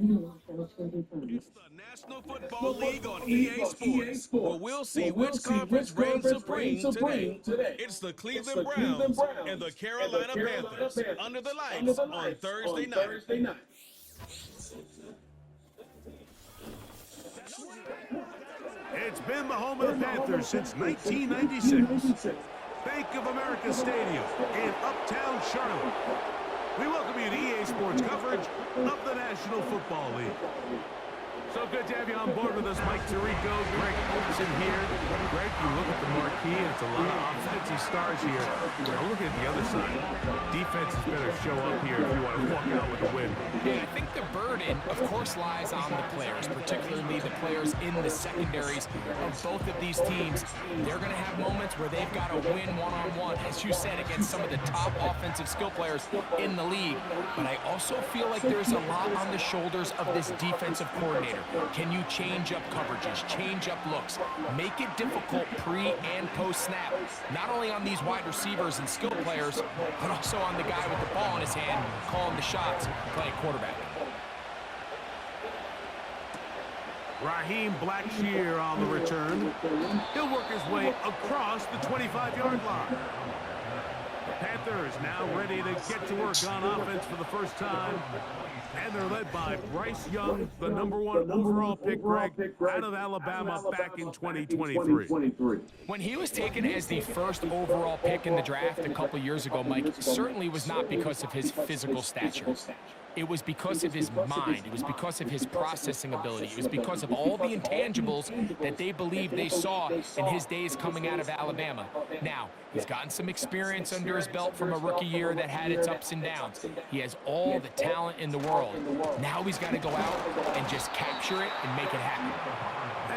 It's the National Football League on EA Sports, where we'll see which conference reigns supreme today. It's the Cleveland Browns and the Carolina Panthers under the lights on Thursday night. It's been the home of the Panthers since 1996. Bank of America Stadium in Uptown Charlotte. We welcome you to EA Sports coverage of the National Football League. So good to have you on board with us, Mike Tirico, Greg Olson here. Greg, you look at the marquee, and it's a lot of offensive stars here. Now look at the other side. Defenses better show up here if you want to walk out with a win. Yeah, I think the burden, of course, lies on the players, particularly the players in the secondaries of both of these teams. They're going to have moments where they've got to win one-on-one, as you said, against some of the top offensive skill players in the league. But I also feel like there's a lot on the shoulders of this defensive coordinator. Can you change up coverages, change up looks, make it difficult pre and post snap, not only on these wide receivers and skill players, but also on the guy with the ball in his hand, calling the shots, playing quarterback. Raheem Blackshear on the return. He'll work his way across the 25-yard line. Panthers now ready to get to work on offense for the first time. And they're led by Bryce Young, the #1 overall pick, Greg, out of Alabama back in 2023. When he was taken as the first overall pick in the draft a couple years ago, Mike, it certainly was not because of his physical stature. It was because of his mind. It was because of his processing ability. It was because of all the intangibles that they believed they saw in his days coming out of Alabama. Now, he's gotten some experience under his belt from a rookie year that had its ups and downs. He has all the talent in the world. Now he's got to go out and just capture it and make it happen.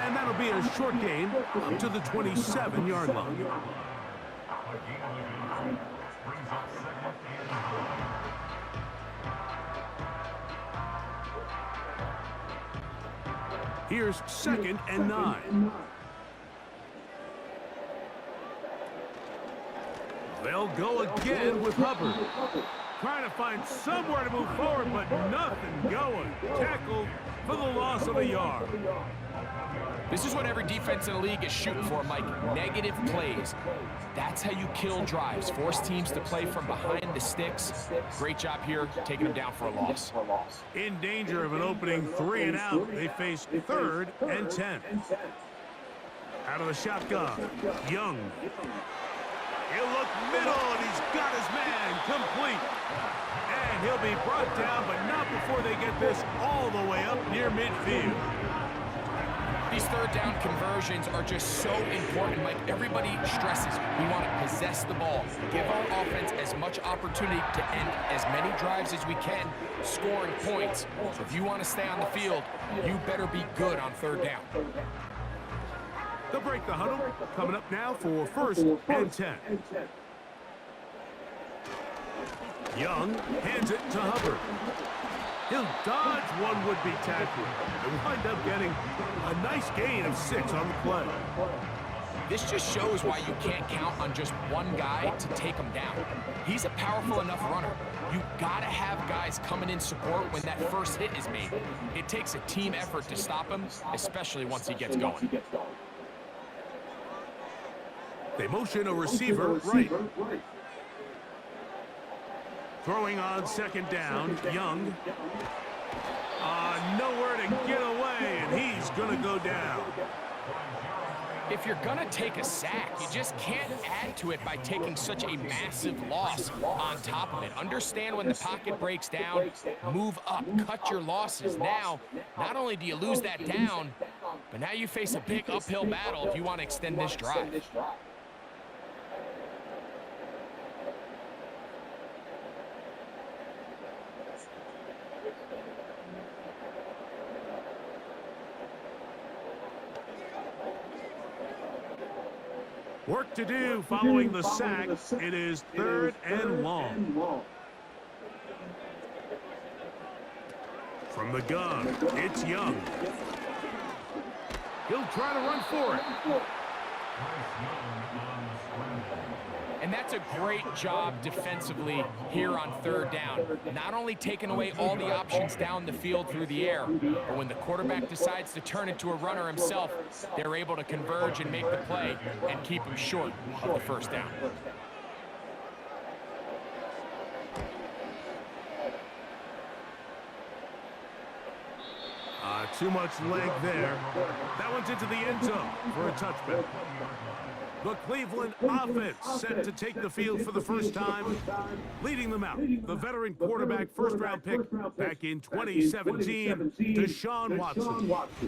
And that'll be a short gain up to the 27-yard line. Here's 2nd and 9. They'll go again with Hubbard. Trying to find somewhere to move forward, but nothing going. Tackled for the loss of a yard. This is what every defense in the league is shooting for, Mike. Negative plays. That's how you kill drives. Force teams to play from behind the sticks. Great job here, taking them down for a loss. In danger of an opening 3 and out, they face 3rd and 10. Out of the shotgun, Young. He'll look middle, and he's got his man complete. And he'll be brought down, but not before they get this all the way up near midfield. These third down conversions are just so important, Mike. Everybody stresses we want to possess the ball, give our offense as much opportunity to end as many drives as we can, scoring points. So if you want to stay on the field, you better be good on 3rd down. They'll break the huddle. Coming up now for 1st and 10. Young hands it to Hubbard. He'll dodge one would-be tackler and wind up getting a nice gain of 6 on the play. This just shows why you can't count on just one guy to take him down. He's a powerful enough runner. You gotta have guys coming in support when that first hit is made. It takes a team effort to stop him, especially once he gets going. They motion a receiver right. Throwing on 2nd down, Young. Nowhere to get away, and he's going to go down. If you're going to take a sack, you just can't add to it by taking such a massive loss on top of it. Understand when the pocket breaks down, move up, cut your losses. Now, not only do you lose that down, but now you face a big uphill battle if you want to extend this drive. Work to do following the sack. It is 3rd and long. From the gun, it's Young. He'll try to run for it. And that's a great job defensively here on third down. Not only taking away all the options down the field through the air, but when the quarterback decides to turn into a runner himself, they're able to converge and make the play and keep him short of the first down. Too much leg there. That one's into the end zone for a touchback. The Cleveland offense set to take the field for the first time. Leading them out, the veteran quarterback first-round pick back in 2017, Deshaun Watson.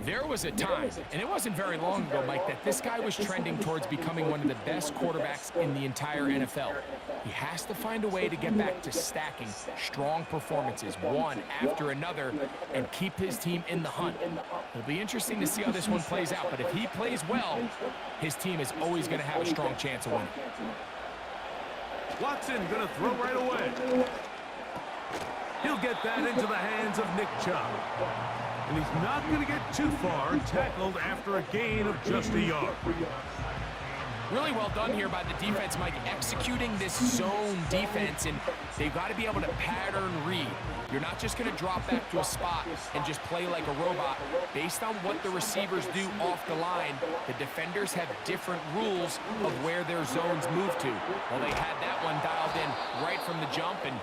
There was a time, and it wasn't very long ago, Mike, that this guy was trending towards becoming one of the best quarterbacks in the entire NFL. He has to find a way to get back to stacking strong performances, one after another, and keep his team in the hunt. It'll be interesting to see how this one plays out, but if he plays well, his team is always going to have a strong chance of winning. Watson going to throw right away. He'll get that into the hands of Nick Chubb. And he's not going to get too far, tackled after a gain of just a yard. Really well done here by the defense, Mike, executing this zone defense, and they've got to be able to pattern read. You're not just going to drop back to a spot and just play like a robot. Based on what the receivers do off the line, the defenders have different rules of where their zones move to. Well, they had that one dialed in right from the jump, and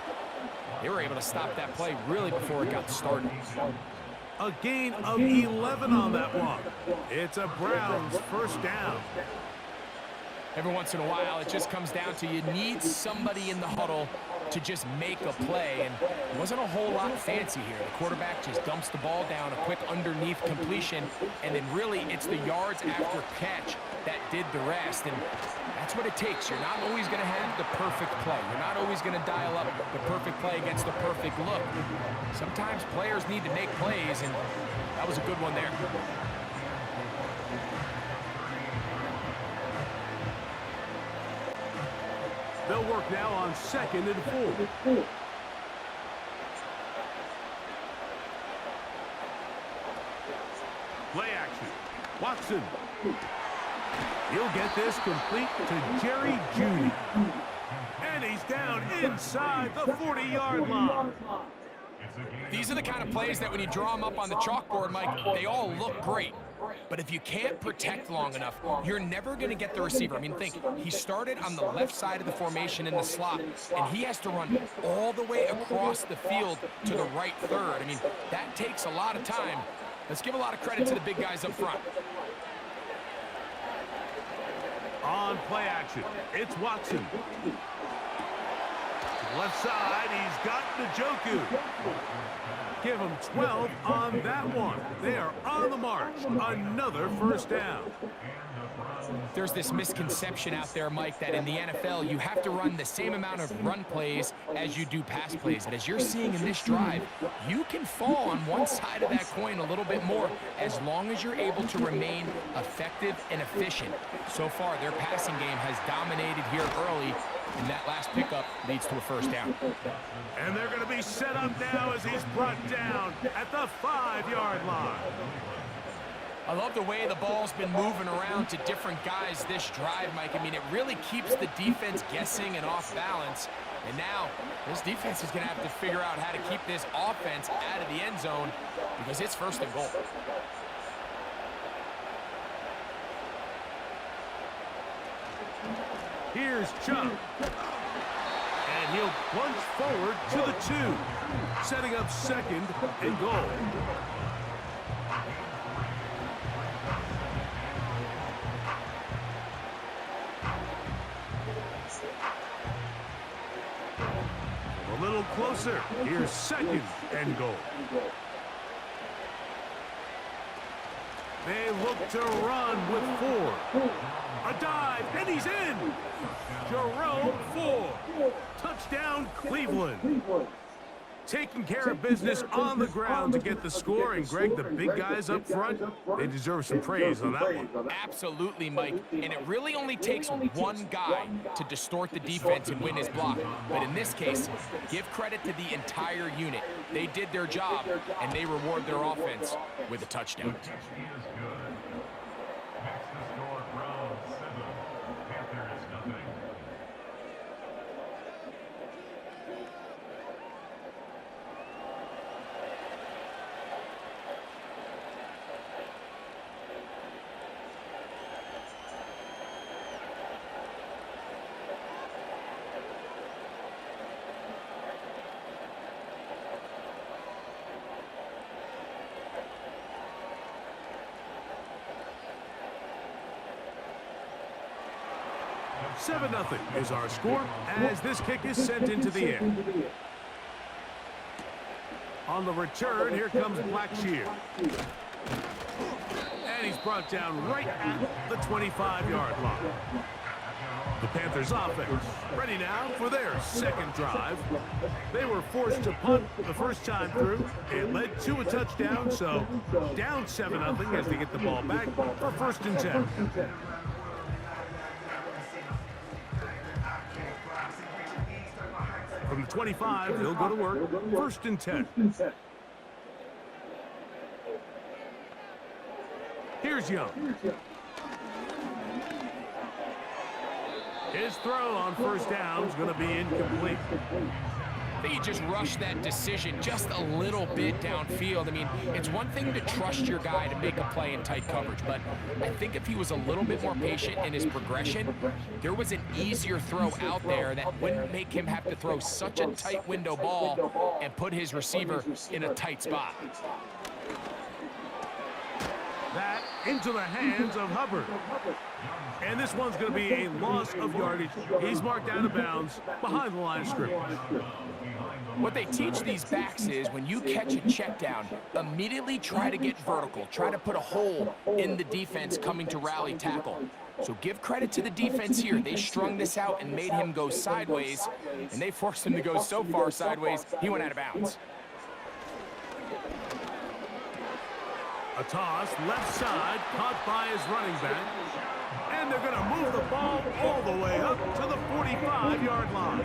they were able to stop that play really before it got started. A gain of 11 on that one. It's a Browns first down. Every once in a while, it just comes down to you need somebody in the huddle to just make a play, and it wasn't a whole lot fancy here. The quarterback just dumps the ball down, a quick underneath completion, and then really it's the yards after catch that did the rest, and that's what it takes. You're not always going to have the perfect play. You're not always going to dial up the perfect play against the perfect look. Sometimes players need to make plays, and that was a good one there. They'll work now on 2nd and 4. Play action. Watson. He'll get this complete to Jerry Jeudy. And he's down inside the 40-yard line. These are the kind of plays that when you draw them up on the chalkboard, Mike, they all look great. But if you can't protect long enough, you're never going to get the receiver. I mean, think, he started on the left side of the formation in the slot, and he has to run all the way across the field to the right third. I mean, that takes a lot of time. Let's give a lot of credit to the big guys up front. On play action, it's Watson. Left side, he's got Njoku. Give him 12 on that one. They are on the march. Another first down. There's this misconception out there, Mike, that in the NFL you have to run the same amount of run plays as you do pass plays. And as you're seeing in this drive, you can fall on one side of that coin a little bit more as long as you're able to remain effective and efficient. So far, their passing game has dominated here early, and that last pickup leads to a first down. And they're going to be set up now as he's brought down at the 5-yard line. I love the way the ball's been moving around to different guys this drive, Mike. I mean, it really keeps the defense guessing and off balance. And now, this defense is going to have to figure out how to keep this offense out of the end zone because it's first and goal. Here's Chubb. And he'll plunge forward to the 2, setting up 2nd and goal. A little closer. Here's 2nd and goal. They look to run with 4. A dive, and he's in. Jerome Ford. Touchdown, Cleveland. Taking care of business on the ground to get the score. And, Greg, the big guys up front, they deserve some praise on that one. Absolutely, Mike. And it really only takes one guy to distort the defense and win his block. But in this case, give credit to the entire unit. They did their job, and they reward their offense with a touchdown. 7-0 is our score as this kick is sent into the air. On the return, here comes Blackshear. And he's brought down right at the 25-yard line. The Panthers offense ready now for their second drive. They were forced to punt the first time through. It led to a touchdown, so down 7-0 as they get the ball back for 1st and 10. From the 25, they'll go to work. 1st and 10. Here's Young. His throw on 1st down is going to be incomplete. I think he just rushed that decision just a little bit downfield. I mean, it's one thing to trust your guy to make a play in tight coverage, but I think if he was a little bit more patient in his progression, there was an easier throw out there that wouldn't make him have to throw such a tight window ball and put his receiver in a tight spot. That into the hands of Hubbard. And this one's going to be a loss of yardage. He's marked out of bounds behind the line of scrimmage. What they teach these backs is when you catch a check down, immediately try to get vertical. Try to put a hole in the defense coming to rally tackle. So give credit to the defense here. They strung this out and made him go sideways, and they forced him to go so far sideways, he went out of bounds. A toss, left side, caught by his running back. And they're going to move the ball all the way up to the 45-yard line.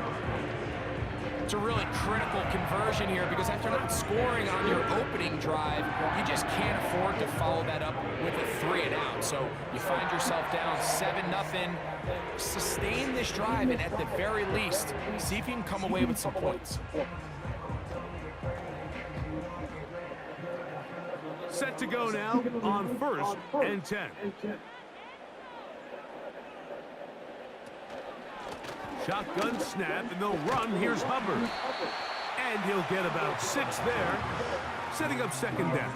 It's a really critical conversion here because after not scoring on your opening drive, you just can't afford to follow that up with a 3-and-out. So you find yourself down 7-0. Sustain this drive and at the very least, see if you can come away with some points. Set to go now on 1st and 10. Shotgun snap, and they'll run. Here's Hubbard. And he'll get about 6 there, setting up 2nd down.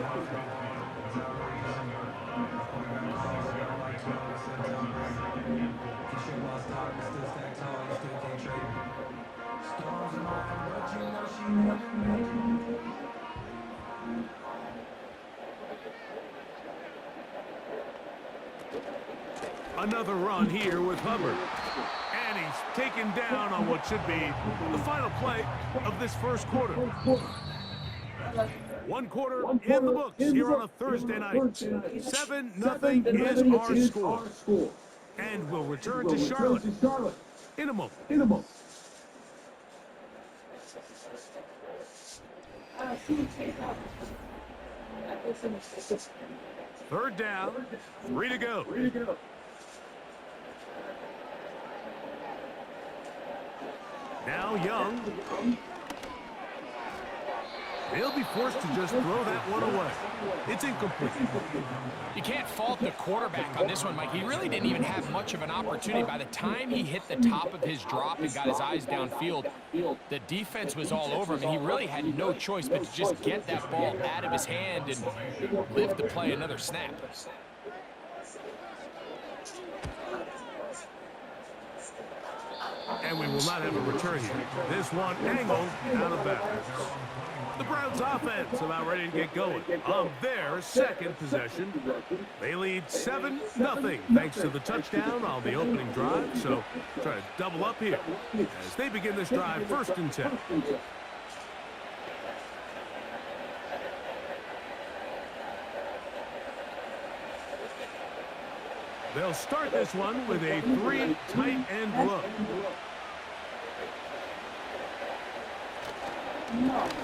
Another run here with Hubbard. And he's taken down on what should be the final play of this 1st quarter. 1 quarter in the books here on a Thursday night. 7-0 is our score. And we'll return to Charlotte in a moment. 3rd down, 3 to go. Now Young. He'll be forced to just throw that one away. It's incomplete. You can't fault the quarterback on this one, Mike. He really didn't even have much of an opportunity. By the time he hit the top of his drop and got his eyes downfield, the defense was all over him, and he really had no choice but to just get that ball out of his hand and live to play another snap. And we will not have a return here. This one angled out of bounds. The Browns offense about ready to get going on their 2nd possession. They lead 7-0 thanks to the touchdown on the opening drive. So try to double up here as they begin this drive 1st and 10. They'll start this one with a 3 tight end look.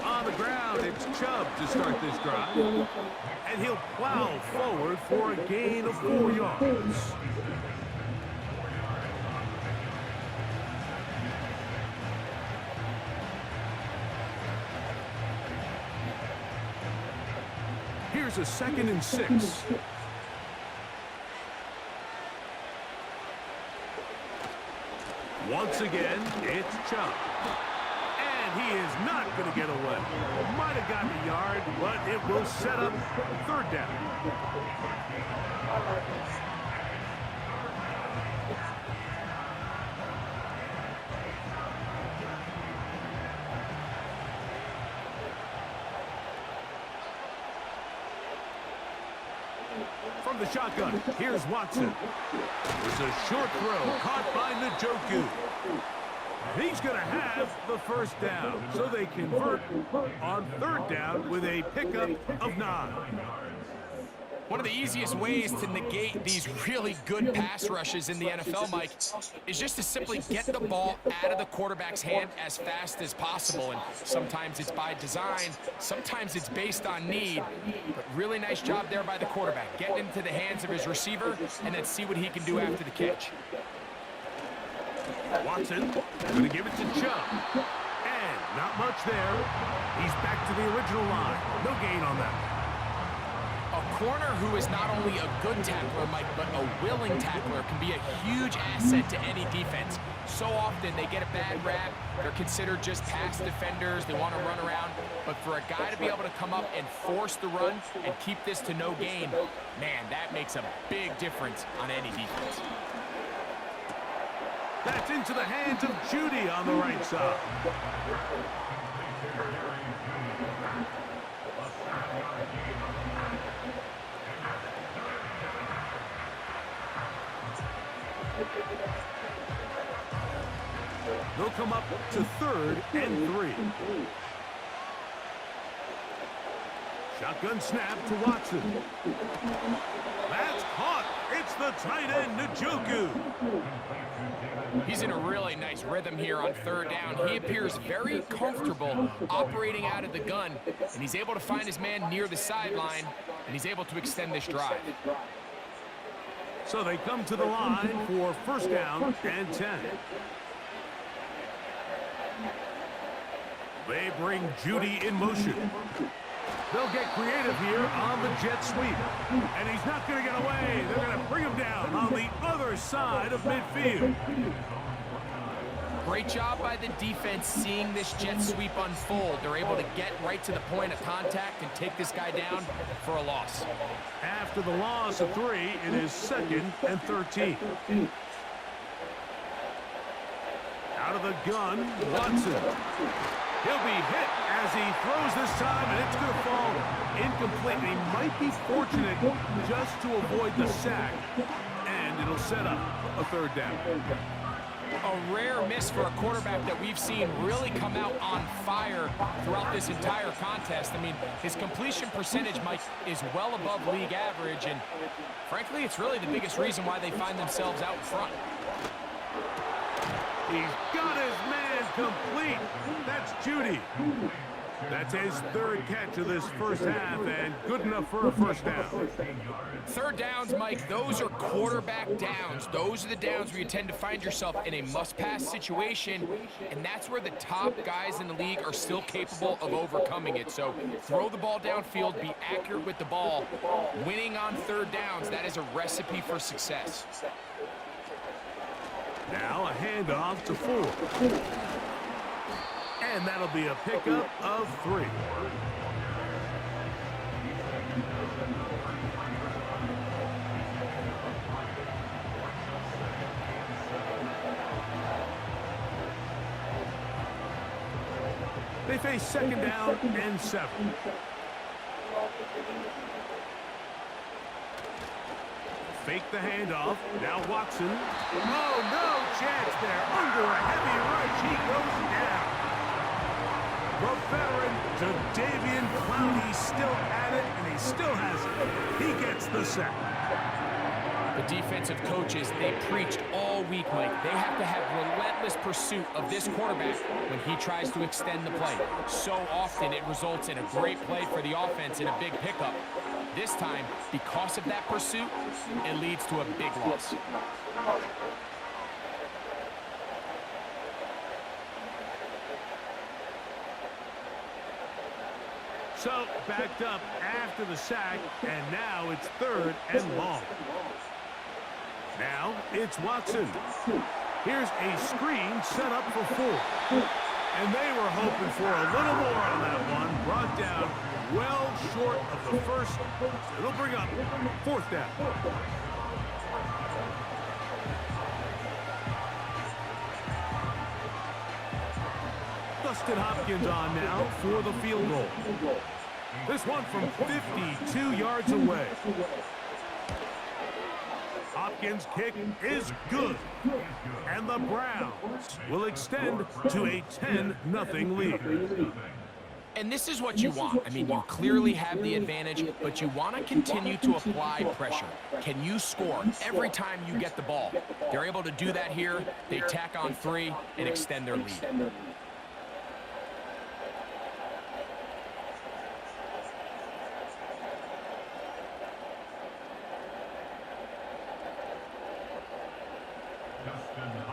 On the ground, it's Chubb to start this drive. And he'll plow forward for a gain of 4 yards. Here's a 2nd and 6. Once again, it's Chubb. And he is not going to get away. Might have gotten a yard, but it will set up 3rd down. From the shotgun, here's Watson. There's a short throw caught by Njoku. He's going to have the first down, so they convert on third down with a pickup of 9. One of the easiest ways to negate these really good pass rushes in the NFL, Mike, is just to simply get the ball out of the quarterback's hand as fast as possible. And sometimes it's by design, sometimes it's based on need. But really nice job there by the quarterback, getting into the hands of his receiver and then see what he can do after the catch. Watson going to give it to Chubb. And not much there. He's back to the original line. No gain on that. A corner who is not only a good tackler, Mike, but a willing tackler can be a huge asset to any defense. So often they get a bad rap. They're considered just pass defenders. They want to run around. But for a guy to be able to come up and force the run and keep this to no gain, man, that makes a big difference on any defense. That's into the hands of Judy on the right side. They'll come up to 3rd and 3. Shotgun snap to Watson. That's caught. It's the tight end, Njoku. He's in a really nice rhythm here on third down. He appears very comfortable operating out of the gun, and he's able to find his man near the sideline, and he's able to extend this drive. So they come to the line for first down and 10. They bring Judy in motion. They'll get creative here on the jet sweep. And he's not going to get away. They're going to bring him down on the other side of midfield. Great job by the defense seeing this jet sweep unfold. They're able to get right to the point of contact and take this guy down for a loss. After the loss of 3, it is 2nd and 13. Out of the gun, Watson. He'll be hit as he throws this time, and it's going to fall incomplete. He might be fortunate just to avoid the sack, and it'll set up a 3rd down. A rare miss for a quarterback that we've seen really come out on fire throughout this entire contest. I mean, his completion percentage, Mike, is well above league average, and frankly, it's really the biggest reason why they find themselves out front. He's got his man complete. That's Judy. That's his 3rd catch of this first half, and good enough for a first down. Third downs, Mike, those are quarterback downs. Those are the downs where you tend to find yourself in a must-pass situation, and that's where the top guys in the league are still capable of overcoming it. So throw the ball downfield, be accurate with the ball. Winning on third downs, that is a recipe for success. Now a handoff to 4. And that'll be a pickup of 3. They face 2nd down and 7. Fake the handoff. Now Watson. Oh, no chance there. Under a heavy rush, he goes down. The veteran, Jadeveon Clowney, still at it, and he still has it. He gets the sack. The defensive coaches, they preached all week, Mike. They have to have relentless pursuit of this quarterback when he tries to extend the play. So often it results in a great play for the offense and a big pickup. This time, because of that pursuit, it leads to a big loss. So, backed up after the sack, and now it's 3rd and long. Now, it's Watson. Here's a screen set up for 4. And they were hoping for a little more on that one. Brought down well short of the first. It'll bring up 4th down. Dustin Hopkins on now for the field goal. This one from 52 yards away. Hopkins' kick is good. And the Browns will extend to a 10-0 lead. And this is what you want. I mean, you clearly have the advantage, but you want to continue to apply pressure. Can you score every time you get the ball? They're able to do that here. They tack on 3 and extend their lead.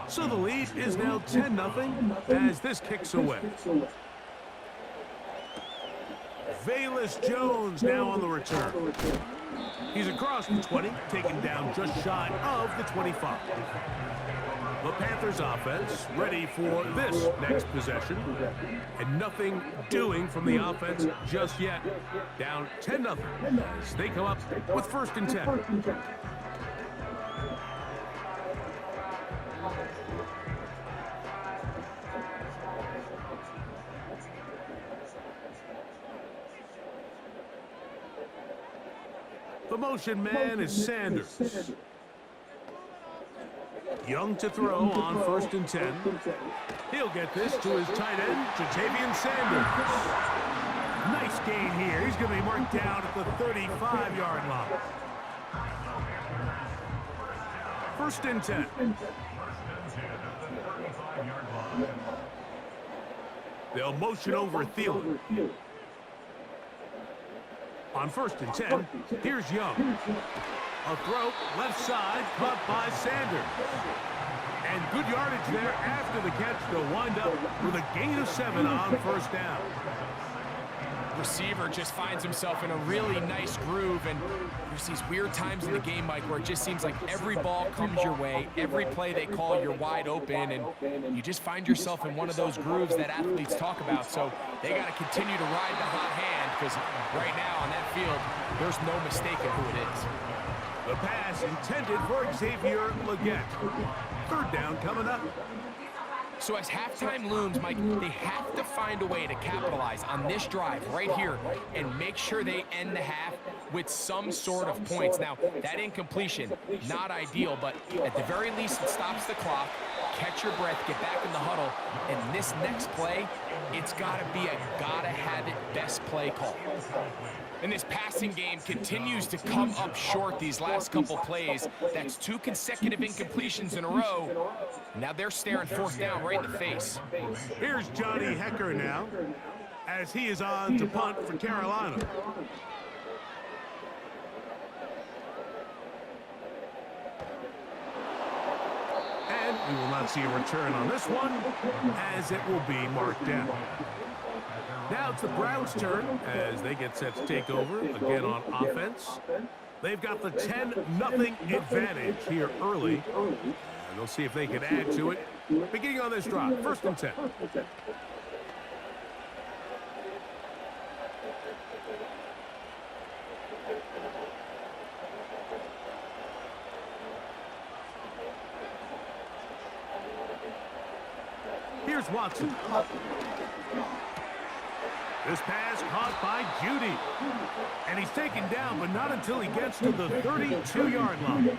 So the lead is now 10-0 as this kicks away. Velus Jones now on the return. He's across the 20, taken down just shy of the 25. The Panthers offense ready for this next possession. And nothing doing from the offense just yet. Down 10-0 as they come up with 1st and 10. The motion man is Sanders. Young to throw on 1st and 10. He'll get this to his tight end, Jatavian Sanders. Nice gain here. He's going to be marked down at the 35-yard line. 1st and 10. They'll motion over Thielen. On 1st and 10, here's Young. A throw, left side, caught by Sanders. And good yardage there after the catch. They'll wind up with a gain of 7 on 1st down. Receiver just finds himself in a really nice groove, and there's these weird times in the game, Mike, where it just seems like every ball comes your way, every play they call, you're wide open, and you just find yourself in one of those grooves that athletes talk about. So they got to continue to ride the hot hand, because right now on that field, there's no mistaking who it is. The pass intended for Xavier Legette. 3rd down coming up. So as halftime looms, Mike, they have to find a way to capitalize on this drive right here and make sure they end the half with some sort of points. Now, that incompletion, not ideal, but at the very least, it stops the clock. Catch your breath, get back in the huddle, and this next play, it's got to be a gotta-have-it best play call. And this passing game continues to come up short these last couple plays. That's 2 consecutive incompletions in a row. Now they're staring 4th down right in the face. Here's Johnny Hecker now, as he is on to punt for Carolina. And we will not see a return on this one, as it will be marked down. Now it's the Browns' turn as they get set to take over again on offense. They've got the 10-0 advantage here early. And they'll see if they can add to it. Beginning on this drive, 1st and 10. Here's Watson. This pass caught by Judy. And he's taken down, but not until he gets to the 32-yard line.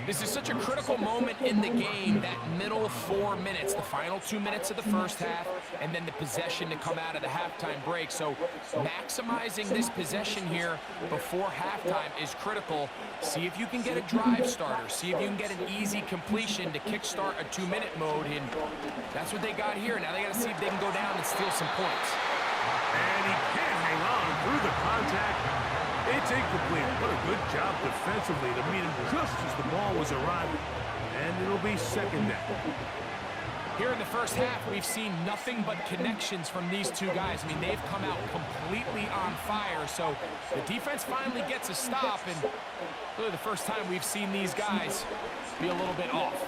This is such a critical moment in the game, that middle 4 minutes, the final 2 minutes of the first half, and then the possession to come out of the halftime break. So maximizing this possession here before halftime is critical. See if you can get a drive starter. See if you can get an easy completion to kickstart a 2-minute mode, and that's what they got here. Now they got to see if they can go down and steal some points. And he can't hang on through the contact. It's incomplete. What a good job defensively to meet him just as the ball was arriving. And it'll be 2nd down. Here in the first half, we've seen nothing but connections from these two guys. I mean, they've come out completely on fire. So the defense finally gets a stop, and really the first time we've seen these guys be a little bit off.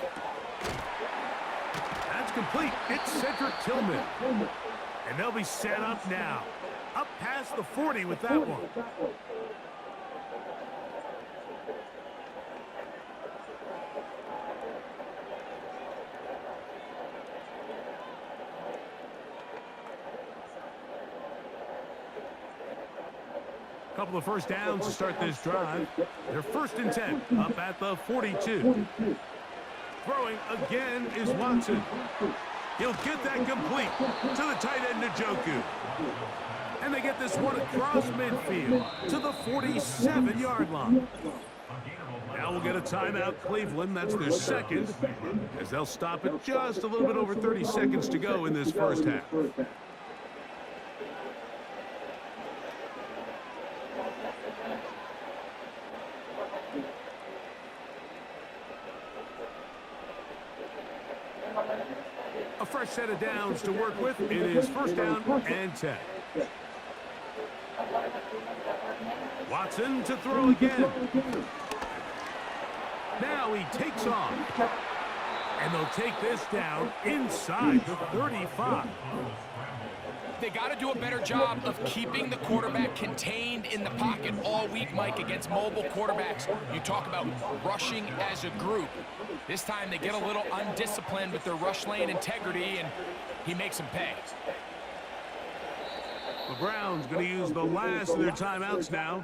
That's complete. It's Cedric Tillman. And they'll be set up now. Up past the 40 with that one. Couple of first downs to start this drive. They're 1st and 10 up at the 42. Throwing again is Watson. He'll get that complete to the tight end, Njoku. And they get this one across midfield to the 47-yard line. Now we'll get a timeout, Cleveland. That's their second, as they'll stop it just a little bit over 30 seconds to go in this first half. A fresh set of downs to work with. It is 1st down and 10. Watson to throw again. Now he takes off. And they'll take this down inside the 35. They got to do a better job of keeping the quarterback contained in the pocket all week, Mike, against mobile quarterbacks. You talk about rushing as a group. This time they get a little undisciplined with their rush lane integrity, and he makes them pay. The Browns going to use the last of their timeouts now.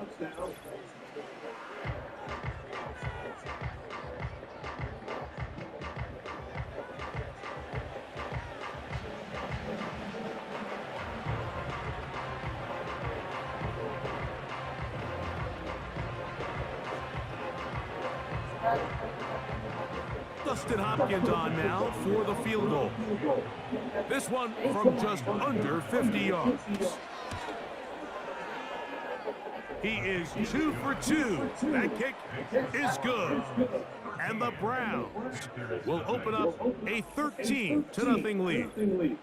Dustin Hopkins on now for the field goal. This one from just under 50 yards. He is 2 for 2. That kick is good. And the Browns will open up a 13-0 lead.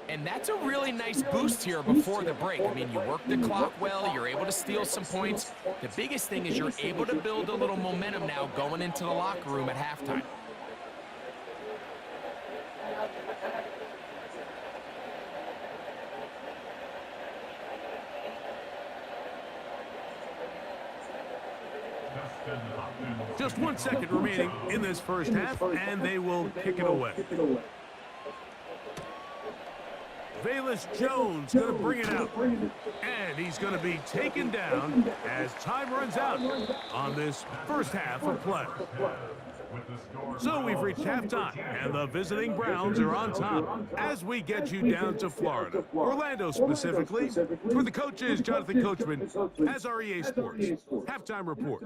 And that's a really nice boost here before the break. I mean, you work the clock well, you're able to steal some points. The biggest thing is you're able to build a little momentum now going into the locker room at halftime. Just 1 second remaining in this first half, and they will kick it away. Velus Jones going to bring it out. And he's going to be taken down as time runs out on this first half of play. So we've reached halftime, and the visiting Browns are on top as we get you down to Florida, Orlando specifically. For the coaches, Jonathan Coachman has our EA Sports halftime report.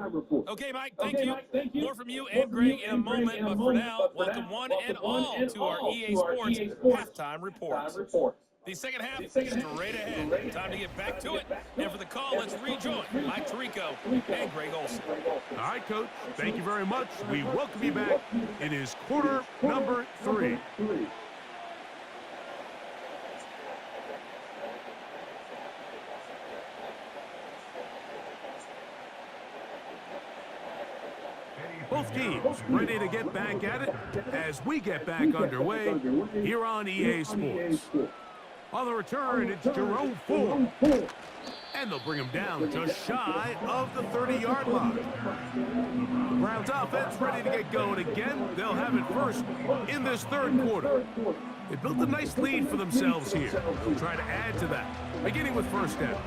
Okay, Mike, thank you. More from you and Greg in a moment, but for now, welcome one and all to our EA Sports halftime reports. The second half is straight ahead. Time to get back to it. And for the call, let's rejoin Mike Tirico and Greg Olson. All right, Coach. Thank you very much. We welcome you back. It is quarter number 3. Both teams ready to get back at it as we get back underway here on EA Sports. On the return, it's Jerome Ford. And they'll bring him down just shy of the 30-yard line. The Browns offense ready to get going again. They'll have it first in this third quarter. They built a nice lead for themselves here. They'll try to add to that, beginning with first down.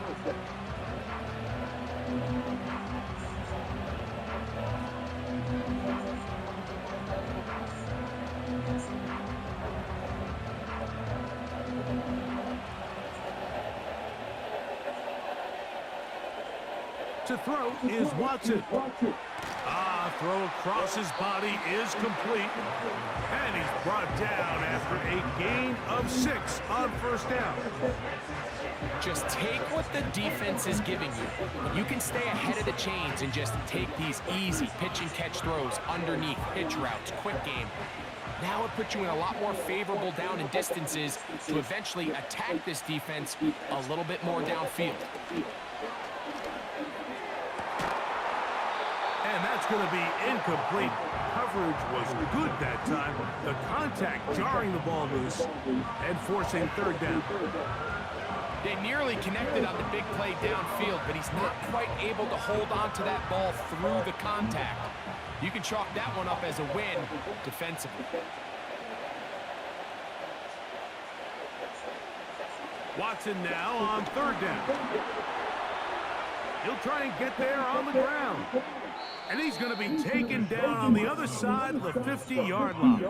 To throw is Watson. Throw across his body is complete. And he's brought down after a gain of 6 on first down. Just take what the defense is giving you. You can stay ahead of the chains and just take these easy pitch and catch throws underneath, pitch routes, quick game. Now it puts you in a lot more favorable down and distances to eventually attack this defense a little bit more downfield. And that's going to be incomplete. Coverage was good that time. The contact jarring the ball loose and forcing third down. They nearly connected on the big play downfield, but he's not quite able to hold on to that ball through the contact. You can chalk that one up as a win defensively. Watson now on third down. He'll try and get there on the ground. And he's going to be taken down on the other side of the 50-yard line.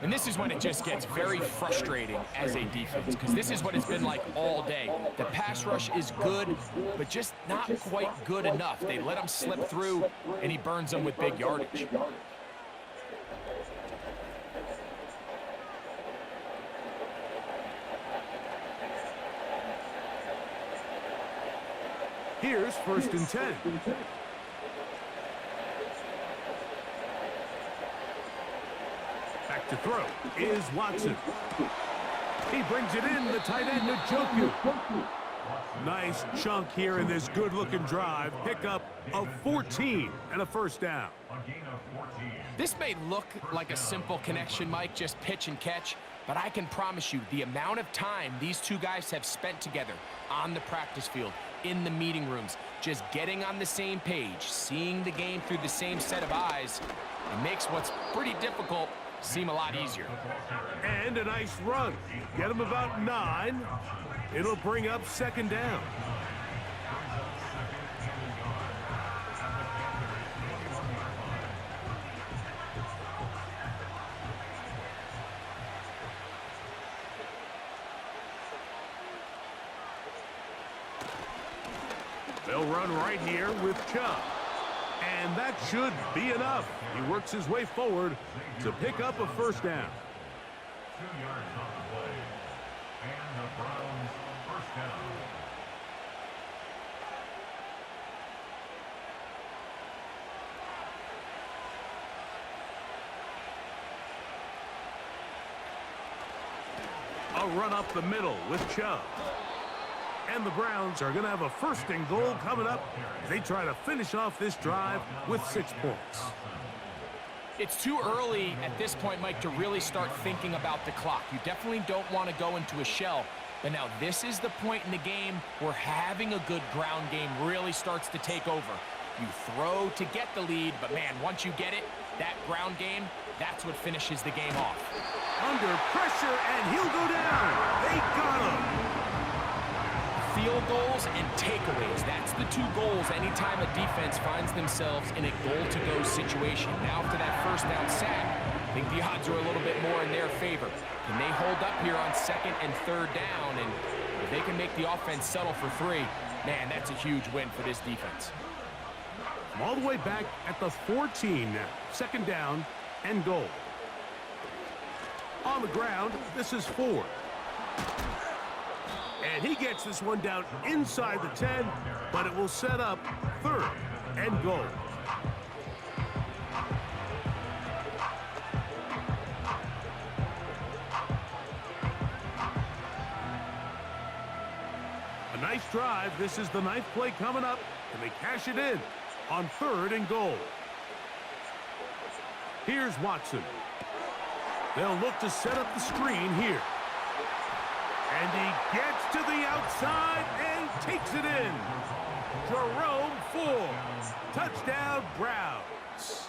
And this is when it just gets very frustrating as a defense, because this is what it's been like all day. The pass rush is good, but just not quite good enough. They let him slip through, and he burns them with big yardage. Here's 1st and 10. Back to throw is Watson. He brings it in, the tight end, Njoku. Nice chunk here in this good-looking drive. Pickup of 14 and a 1st down. This may look like a simple connection, Mike, just pitch and catch, but I can promise you the amount of time these two guys have spent together on the practice field, in the meeting rooms, just getting on the same page, seeing the game through the same set of eyes, it makes what's pretty difficult seem a lot easier. And a nice run. Get him about 9. It'll bring up 2nd down. They'll run right here with Chubb. And that should be enough. He works his way forward to pick up a 1st down. 2 yards on the play. And the Browns 1st down. A run up the middle with Chubb. And the Browns are going to have a 1st and goal coming up as they try to finish off this drive with 6 points. It's too early at this point, Mike, to really start thinking about the clock. You definitely don't want to go into a shell. But now this is the point in the game where having a good ground game really starts to take over. You throw to get the lead, but man, once you get it, that ground game, that's what finishes the game off. Under pressure, and he'll go down. They got him. Field goals and takeaways. That's the 2 goals anytime a defense finds themselves in a goal-to-go situation. Now after that 1st down sack, I think the odds are a little bit more in their favor. Can they hold up here on 2nd and 3rd down? And if they can make the offense settle for 3, man, that's a huge win for this defense. All the way back at the 14 now. 2nd down and goal. On the ground, this is Ford. And he gets this one down inside the 10, but it will set up 3rd and goal. A nice drive. This is the 9th play coming up, and they cash it in on 3rd and goal. Here's Watson. They'll look to set up the screen here. And he gets to the outside and takes it in. Jerome Ford. Touchdown, Browns.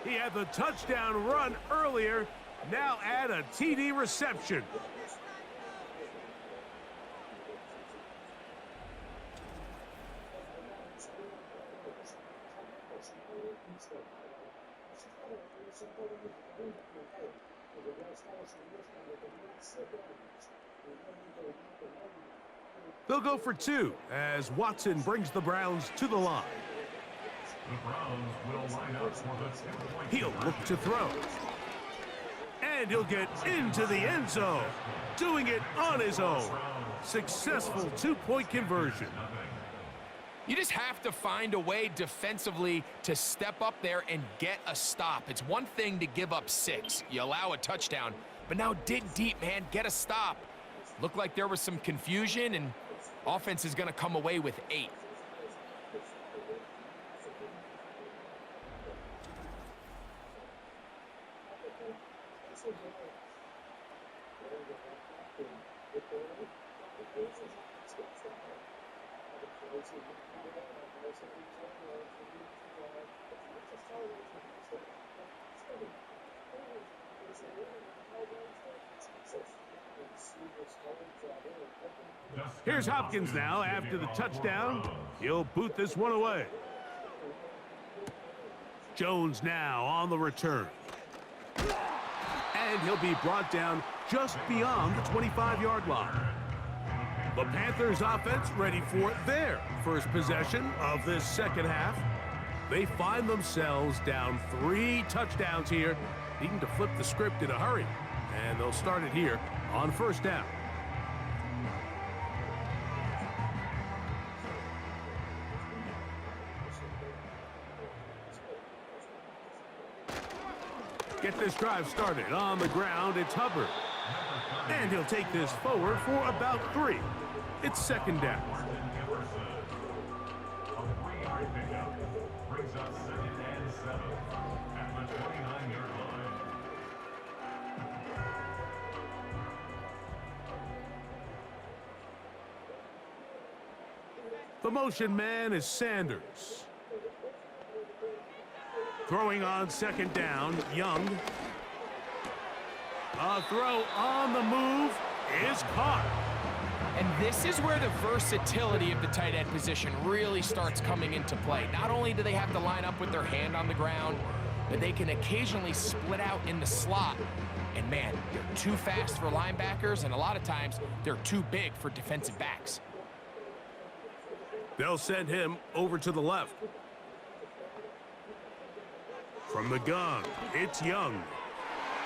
He had the touchdown run earlier. Now add a TD reception. They'll go for 2 as Watson brings the Browns to the line. The Browns will line up for the 2-point. He'll look to throw. And he'll get into the end zone, doing it on his own. Successful 2-point conversion. You just have to find a way defensively to step up there and get a stop. It's one thing to give up 6. You allow a touchdown. But now dig deep, man. Get a stop. Looked like there was some confusion, and offense is going to come away with 8. Here's Hopkins now after the touchdown. He'll boot this one away. Jones now on the return. And he'll be brought down just beyond the 25-yard line. The Panthers offense ready for their first possession of this second half. They find themselves down 3 touchdowns here, needing to flip the script in a hurry. And they'll start it here on first down. Get this drive started on the ground. It's Hubbard. And he'll take this forward for about 3. It's second down. Brings us 2nd and 7 at the 29-yard line. The motion man is Sanders. Throwing on second down, Young. A throw on the move is caught. And this is where the versatility of the tight end position really starts coming into play. Not only do they have to line up with their hand on the ground, but they can occasionally split out in the slot. And man, they're too fast for linebackers, and a lot of times they're too big for defensive backs. They'll send him over to the left. From the gun, it's Young.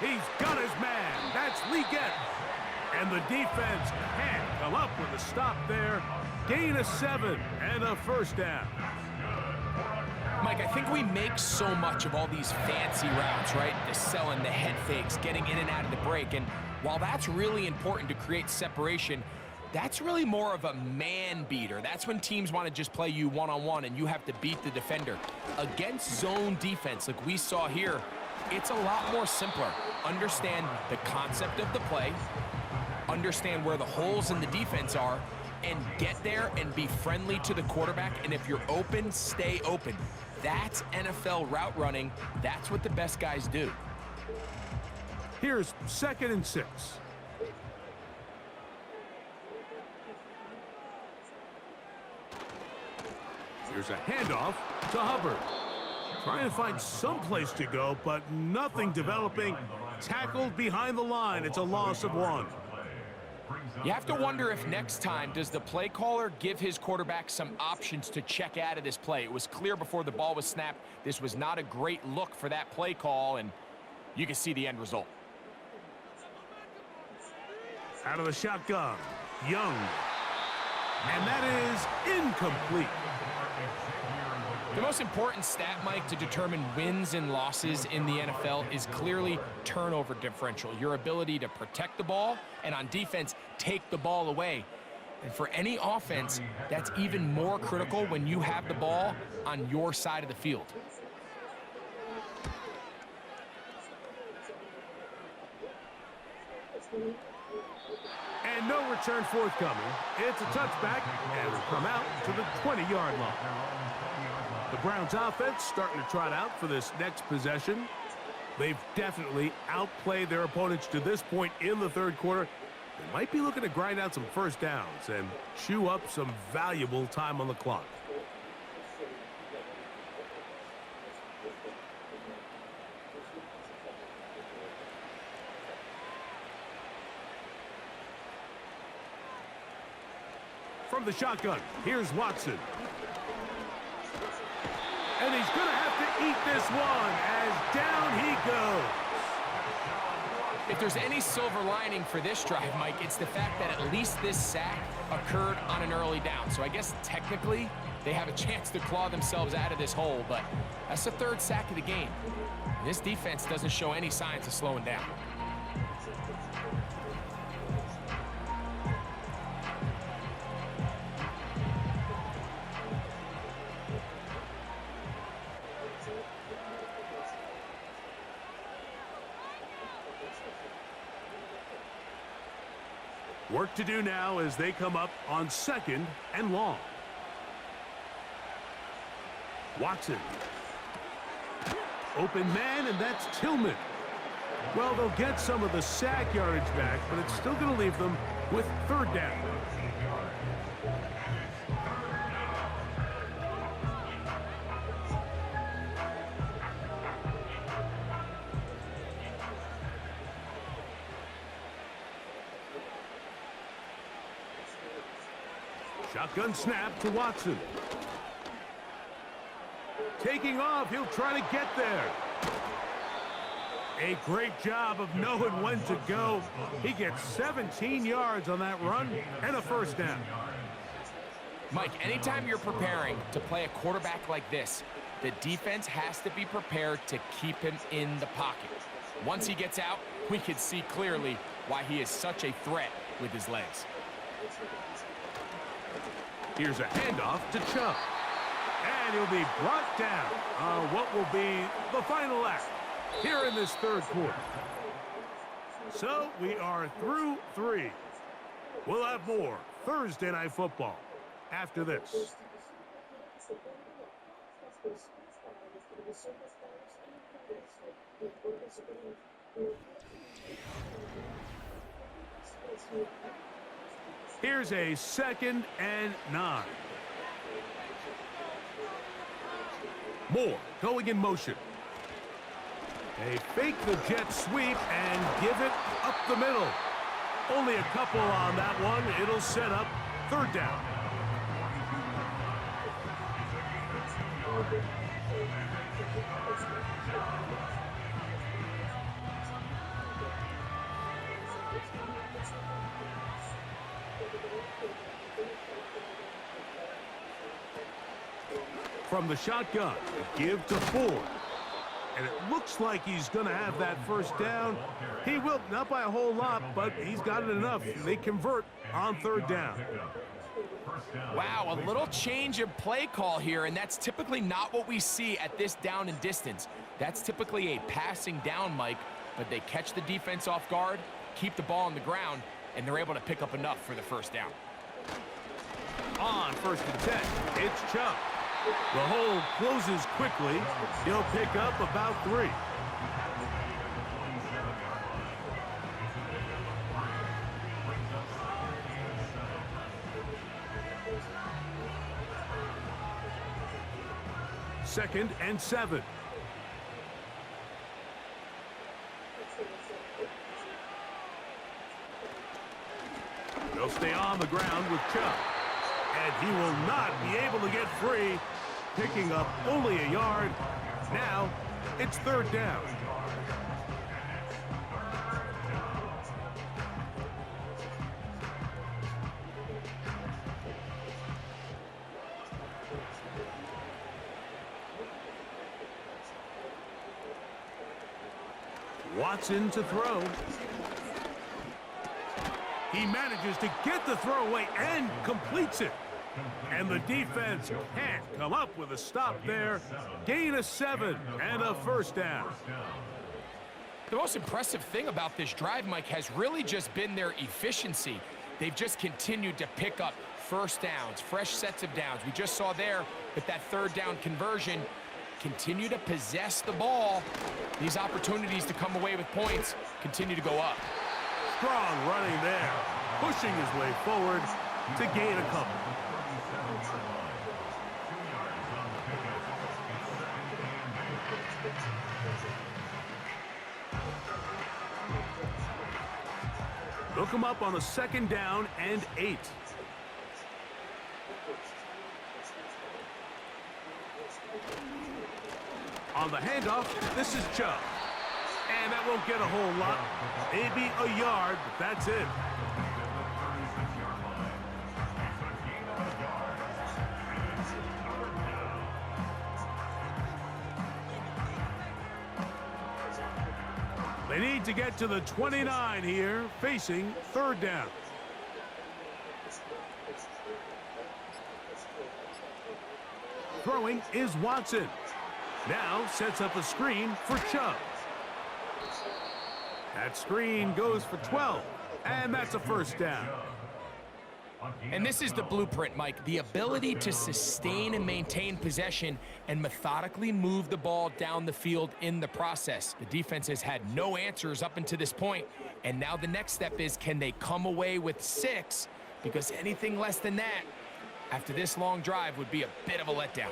He's got his man. That's Leggett. And the defense can't come up with a stop there. Gain of 7 and a first down. Mike, I think we make so much of all these fancy routes, right? The selling, the head fakes, getting in and out of the break. And while that's really important to create separation, that's really more of a man beater. That's when teams want to just play you one-on-one and you have to beat the defender. Against zone defense like we saw here, it's a lot more simpler. Understand the concept of the play, understand where the holes in the defense are, and get there and be friendly to the quarterback. And if you're open, stay open. That's NFL route running. That's what the best guys do. Here's 2nd and 6. Here's a handoff to Hubbard. Trying to find some place to go, but nothing developing. Tackled behind the line. It's a loss of 1. You have to wonder if next time, does the play caller give his quarterback some options to check out of this play? It was clear before the ball was snapped, this was not a great look for that play call, and you can see the end result. Out of the shotgun, Young. And that is incomplete. The most important stat, Mike, to determine wins and losses in the NFL is clearly turnover differential, your ability to protect the ball and on defense, take the ball away. And for any offense, that's even more critical when you have the ball on your side of the field. And no return forthcoming. It's a touchback, and will come out to the 20-yard line. The Browns offense starting to trot out for this next possession. They've definitely outplayed their opponents to this point in the third quarter. They might be looking to grind out some first downs and chew up some valuable time on the clock. From the shotgun, here's Watson. And he's going to have to eat this one as down he goes. If there's any silver lining for this drive, Mike, it's the fact that at least this sack occurred on an early down. So I guess technically they have a chance to claw themselves out of this hole, but that's the 3rd sack of the game. This defense doesn't show any signs of slowing down. Work to do now as they come up on 2nd and long. Watson. Open man, and that's Tillman. Well, they'll get some of the sack yardage back, but it's still going to leave them with third down. Shotgun snap to Watson. Taking off, he'll try to get there. A great job of knowing when to go. He gets 17 yards on that run and a first down. Mike, anytime you're preparing to play a quarterback like this, the defense has to be prepared to keep him in the pocket. Once he gets out, we can see clearly why he is such a threat with his legs. Here's a handoff to Chubb. And he'll be brought down on what will be the final act here in this third quarter. So we are through 3. We'll have more Thursday Night Football after this. Here's a 2nd and 9. Moore going in motion. They fake the jet sweep and give it up the middle. Only a couple on that one. It'll set up third down. From the shotgun, give to Ford. And it looks like he's going to have that first down. He will, not by a whole lot, but he's got it enough. They convert on third down. Wow, a little change of play call here, and that's typically not what we see at this down and distance. That's typically a passing down, Mike, but they catch the defense off guard, keep the ball on the ground, and they're able to pick up enough for the first down. On 1st and 10, it's Chubb. The hole closes quickly. He'll pick up about 3. Second and 7. They'll stay on the ground with Chubb. And he will not be able to get free, picking up only a yard. Now it's third down. Watson to throw. He manages to get the throw away and completes it. And the defense can't come up with a stop there. Gain of 7 and a first down. The most impressive thing about this drive, Mike, has really just been their efficiency. They've just continued to pick up first downs, fresh sets of downs. We just saw there with that third down conversion, continue to possess the ball. These opportunities to come away with points continue to go up. Strong running there, pushing his way forward to gain a couple. They'll come up on a 2nd down and 8. On the handoff, this is Chubb. And that won't get a whole lot. Maybe a yard, but that's it. They need to get to the 29 here, facing third down. Throwing is Watson. Now sets up a screen for Chubb. That screen goes for 12, and that's a first down. And this is the blueprint, Mike. The ability to sustain and maintain possession and methodically move the ball down the field in the process. The defense has had no answers up until this point, and now the next step is, can they come away with 6? Because anything less than that after this long drive would be a bit of a letdown.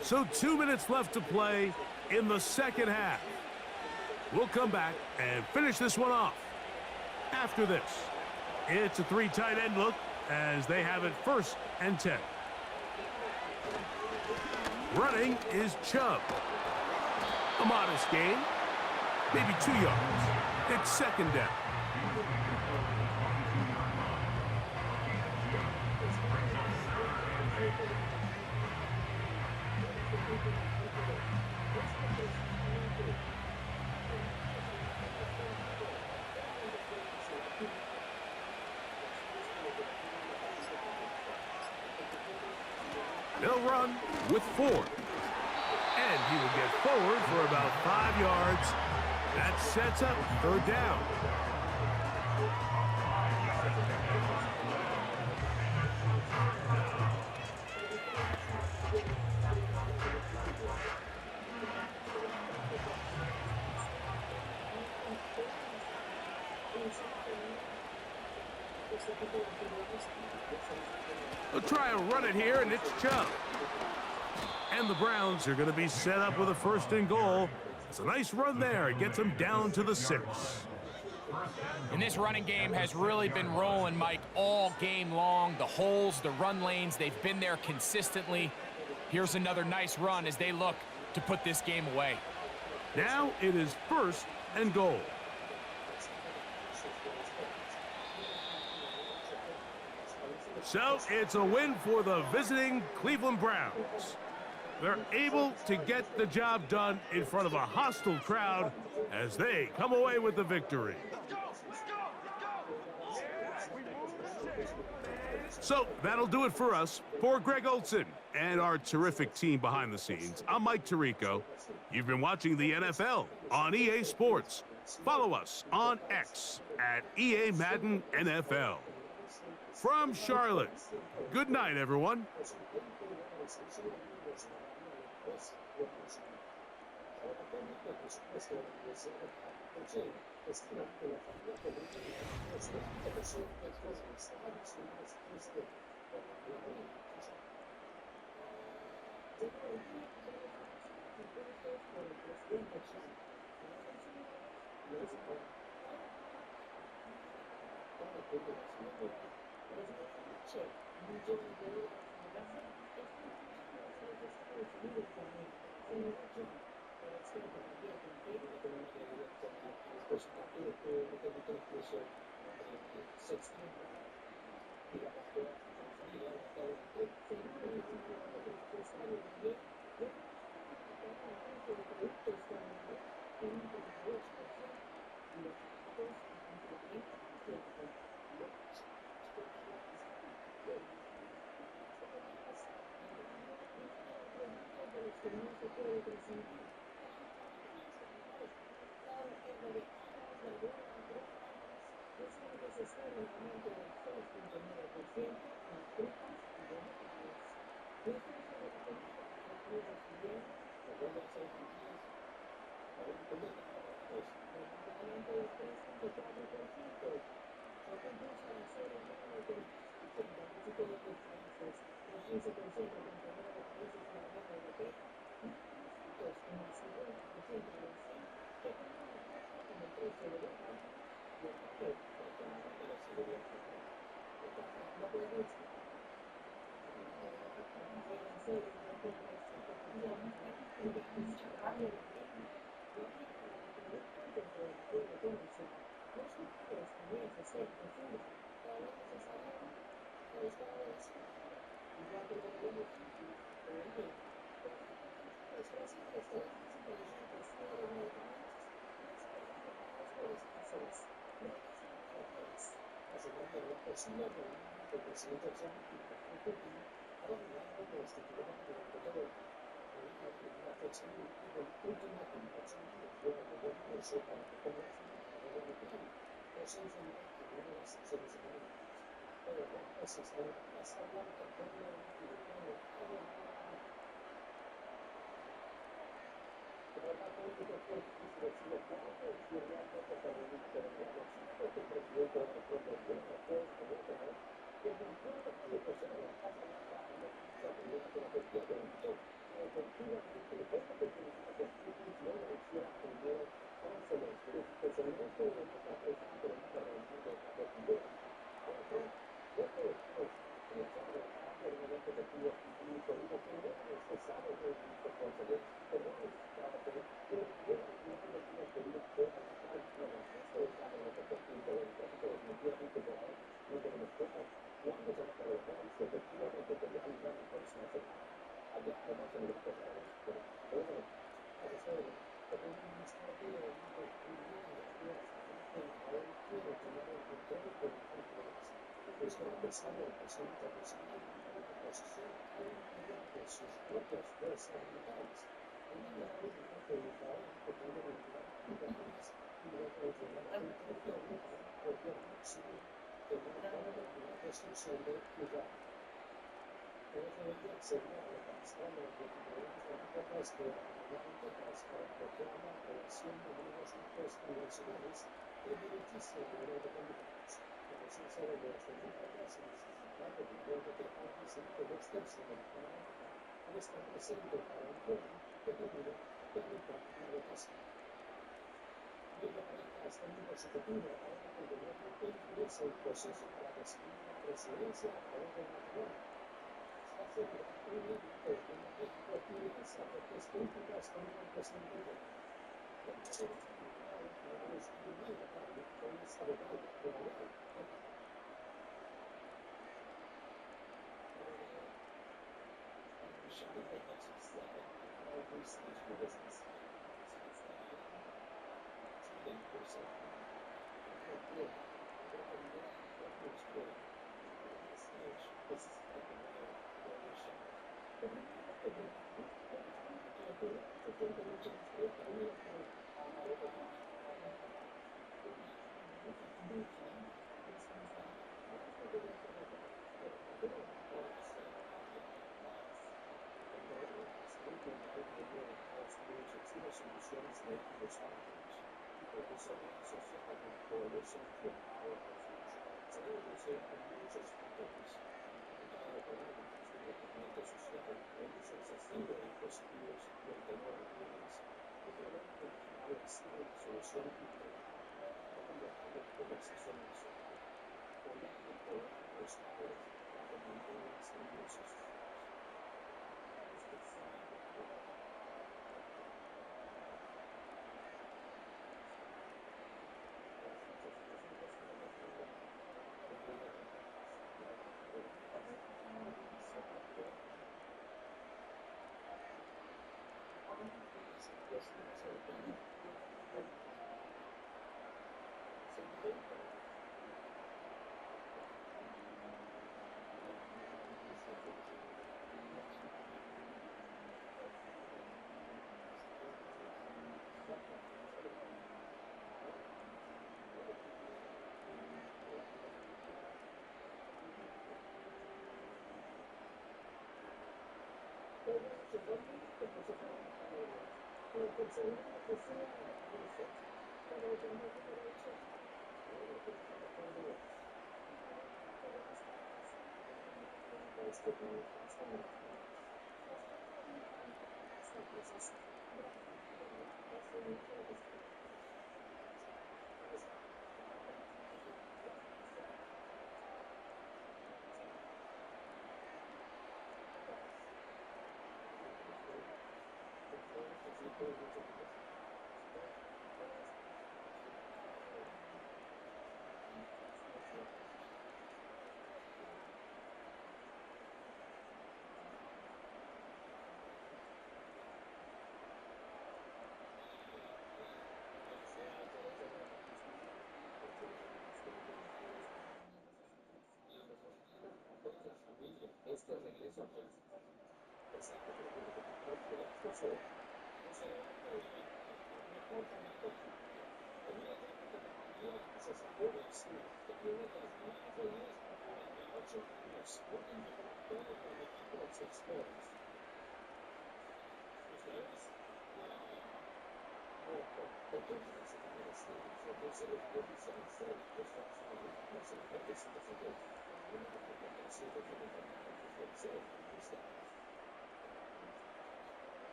So 2 minutes left to play in the second half. We'll come back and finish this one off after this. It's a 3 tight end look as they have it 1st and 10. Running is Chubb. A modest gain, maybe 2 yards. It's 2nd down. They'll run with 4. And he will get forward for about 5 yards. That sets up 3rd down. They'll try and run it here, and it's Chubb. And the Browns are going to be set up with a 1st and goal. It's a nice run there. It gets them down to the 6. And this running game has really been rolling, Mike, all game long. The holes, the run lanes, they've been there consistently. Here's another nice run as they look to put this game away. Now it is 1st and goal. So it's a win for the visiting Cleveland Browns. They're able to get the job done in front of a hostile crowd as they come away with the victory. So that'll do it for us. For Greg Olson and our terrific team behind the scenes, I'm Mike Tirico. You've been watching the NFL on EA Sports. Follow us on X at EA Madden NFL. From Charlotte, good night, everyone.